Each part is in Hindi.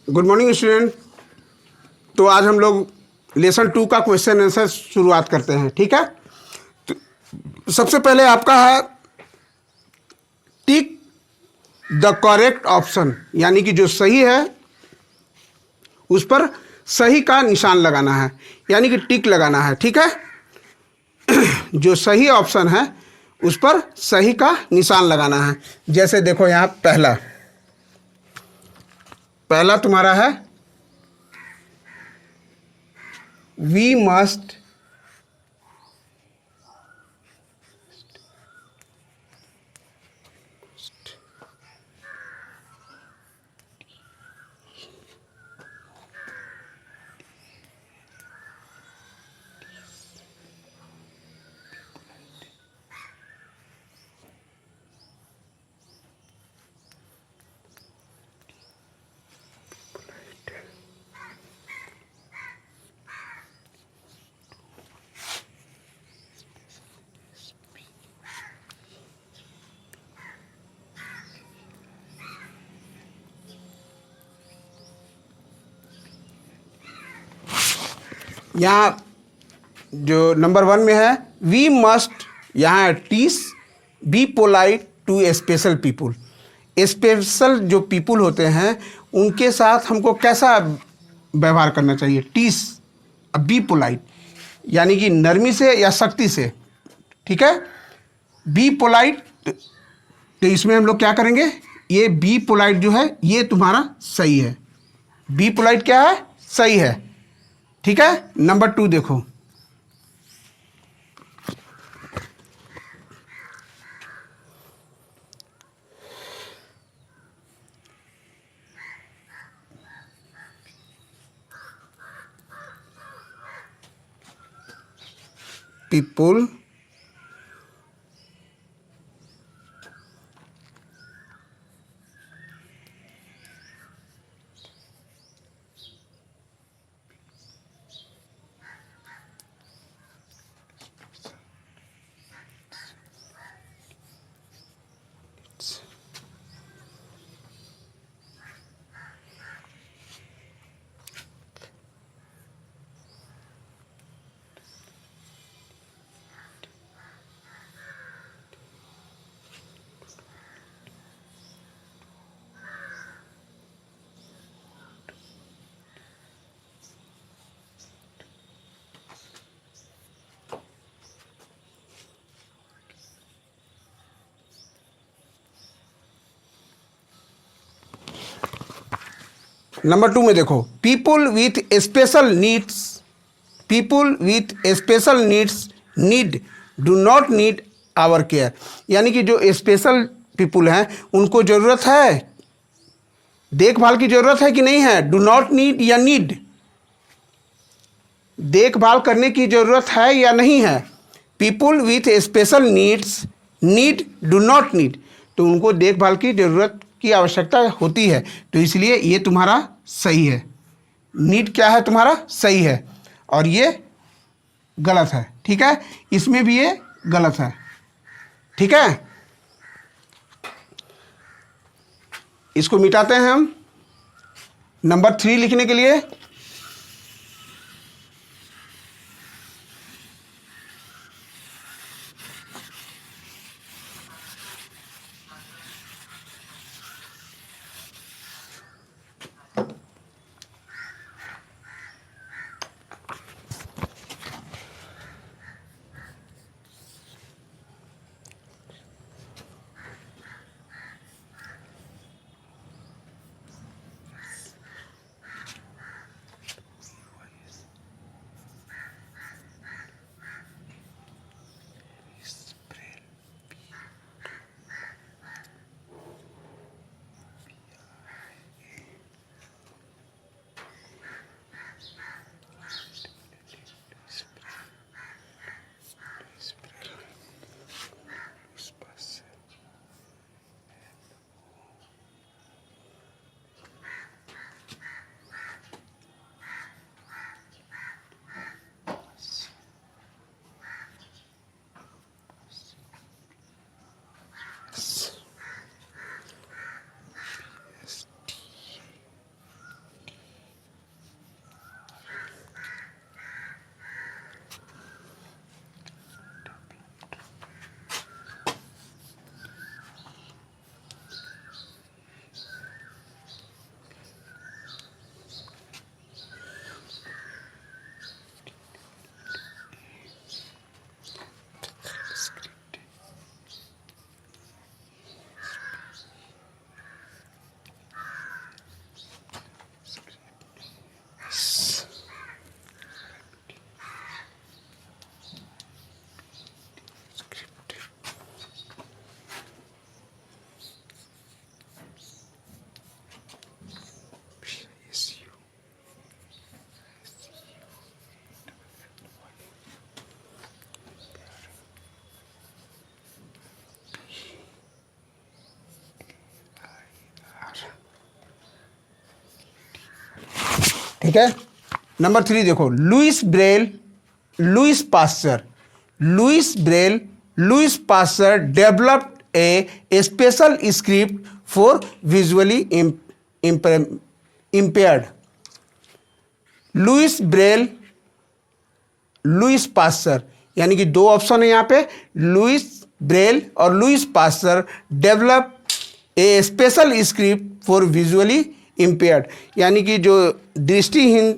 Good morning student. तो आज हम लोग लेसन 2 का क्वेश्चन आंसर शुरुआत करते हैं। ठीक है, तो सबसे पहले आपका है टिक द करेक्ट ऑप्शन, यानी कि जो सही है उस पर सही का निशान लगाना है, यानी कि टिक लगाना है। ठीक है, जो सही ऑप्शन है उस पर सही का निशान लगाना है। जैसे देखो यहाँ पहला तुम्हारा है वी मस्ट यहाँ जो नंबर 1 में है वी मस्ट, यहाँ टीस be polite to special people. Special जो पीपुल होते हैं उनके साथ हमको कैसा व्यवहार करना चाहिए? टीस बी पोलाइट, यानी कि नरमी से या सख्ती से। ठीक है, बी पोलाइट, तो इसमें हम लोग क्या करेंगे? ये बी पोलाइट जो है ये तुम्हारा सही है। बी पोलाइट क्या है? सही है। ठीक है, नंबर 2 देखो, पीपुल नंबर 2 में देखो people with special needs, people with special needs need do not need our care, यानी कि जो स्पेशल पीपुल हैं उनको ज़रूरत है, देखभाल की ज़रूरत है कि नहीं है? डू नॉट नीड या नीड, देखभाल करने की ज़रूरत है या नहीं है? People with special needs need do not need, तो उनको देखभाल की ज़रूरत की आवश्यकता होती है, तो इसलिए ये तुम्हारा सही है। नीड क्या है? तुम्हारा सही है, और ये गलत है। ठीक है, इसमें भी ये गलत है। ठीक है, इसको मिटाते हैं हम नंबर 3 लिखने के लिए। ठीक है। नंबर 3 देखो, Louis Braille, Louis Pasteur. Louis Braille, Louis Pasteur developed a special script for visually impaired। Louis Braille, Louis Pasteur, यानी कि 2 ऑप्शन है यहाँ पे, लुइस ब्रेल और Louis Pasteur develop a special script for visually impaired, यानी कि जो दृष्टिहीन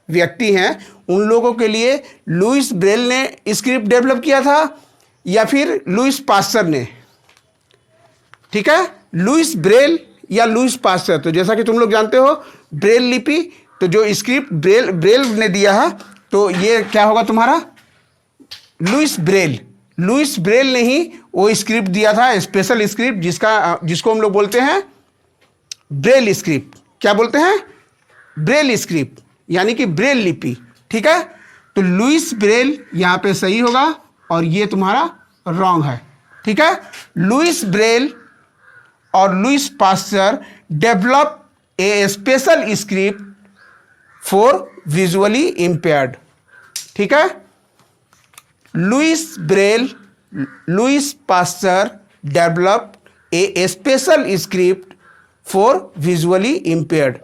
व्यक्ति हैं उन लोगों के लिए लुइस ब्रेल ने स्क्रिप्ट डेवलप किया था या फिर लुइस पास्चर ने। ठीक है, लुइस ब्रेल या लुइस पास्चर। तो जैसा कि तुम लोग जानते हो ब्रेल लिपि, तो जो स्क्रिप्ट ब्रेल ने दिया है तो ये क्या होगा तुम्हारा, लुइस ब्रेल। लुइस ब्रेल ने ही वो स्क्रिप्ट दिया था, स्पेशल स्क्रिप्ट, जिसको हम लोग बोलते हैं ब्रेल स्क्रिप्ट। क्या बोलते हैं, ब्रेल स्क्रिप्ट, यानी कि ब्रेल लिपि। ठीक है, तो लुइस ब्रेल यहाँ पे सही होगा और ये तुम्हारा रॉन्ग है। ठीक है, लुइस ब्रेल और Louis Pasteur develop a special script for visually impaired. ठीक है, Louis Braille, Louis Pasteur develop a special script for visually impaired,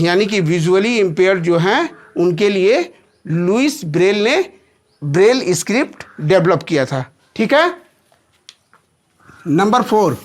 यानी कि विजुअली इम्पेयर्ड जो हैं उनके लिए लुइस ब्रेल ने ब्रेल स्क्रिप्ट डेवलप किया था। ठीक है, नंबर 4,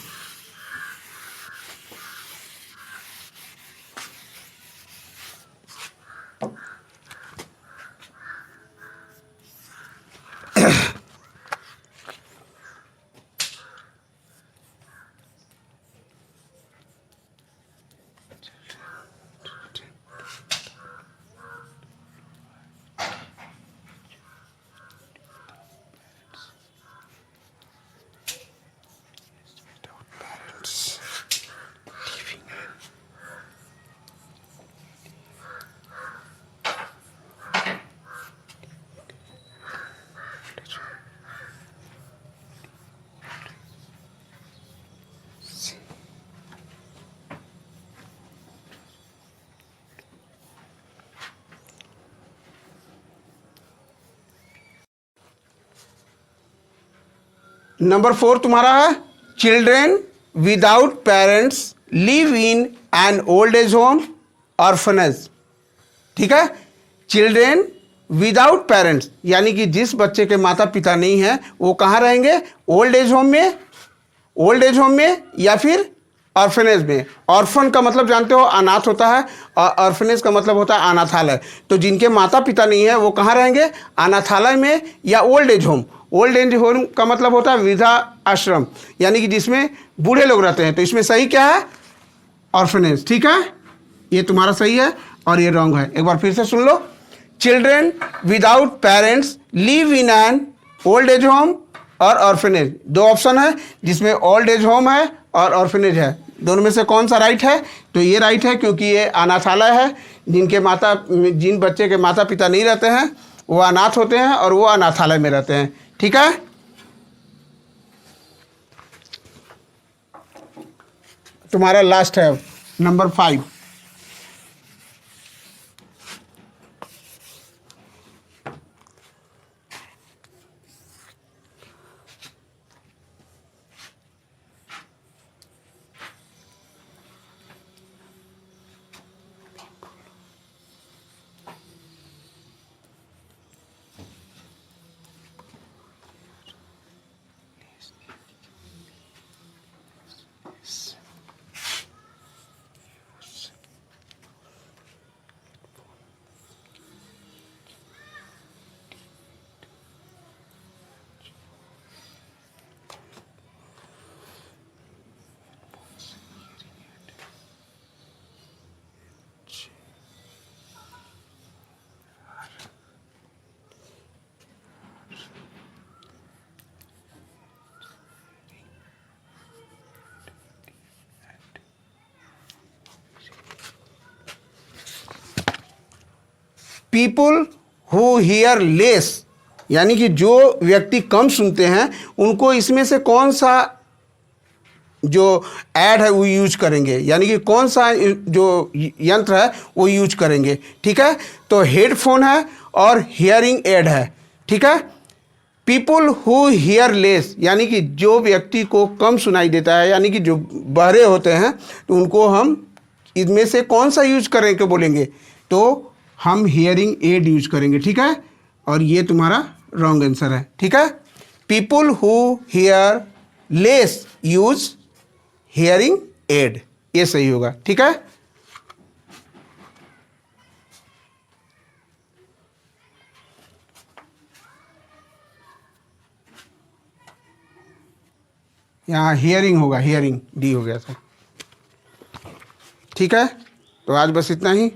नंबर 4 तुम्हारा है, children without parents live in an old age home orphanage. ठीक है, चिल्ड्रेन विदाउट पेरेंट्स, यानी कि जिस बच्चे के माता पिता नहीं हैं वो कहाँ रहेंगे, ओल्ड एज होम में या फिर ऑर्फनेज में। ऑर्फन का मतलब जानते हो अनाथ होता है और ऑर्फनेज का मतलब होता है अनाथालय। तो जिनके माता पिता नहीं है वो कहाँ रहेंगे, अनाथालय में या old age home. Old age home का मतलब होता है वृद्धा आश्रम, यानी कि जिसमें बूढ़े लोग रहते हैं। तो इसमें सही क्या है, ऑर्फनेज। ठीक है, ये तुम्हारा सही है और ये रॉन्ग है। एक बार फिर से सुन लो, children without parents live in an old age home और ऑर्फनेज। 2 ऑप्शन है जिसमें ओल्ड एज होम है और ऑर्फनेज है, दोनों में से कौन सा राइट है, तो ये राइट है, क्योंकि ये अनाथालय है। जिन बच्चे के माता पिता नहीं रहते हैं वो अनाथ होते हैं और वो अनाथालय में रहते हैं। ठीक है, तुम्हारा लास्ट है number 5। People who here less, यानी कि जो व्यक्ति कम सुनते हैं उनको इसमें से कौन सा जो ऐड है वो यूज करेंगे, यानी कि कौन सा जो यंत्र है वो यूज करेंगे। ठीक है, तो हेडफोन है और हियरिंग एड है। ठीक है, पीपुल हु हियर लेस, यानी कि जो व्यक्ति को कम सुनाई देता है, यानी कि जो बहरे होते हैं, तो उनको हम इनमें से कौन सा यूज करेंगे बोलेंगे, तो हम हियरिंग एड यूज करेंगे। ठीक है, और ये तुम्हारा रॉन्ग आंसर है। ठीक है, people who here less use hearing aid, ये सही होगा। ठीक है, यहाँ हियरिंग होगा, हियरिंग डी हो गया था। ठीक है, तो आज बस इतना ही।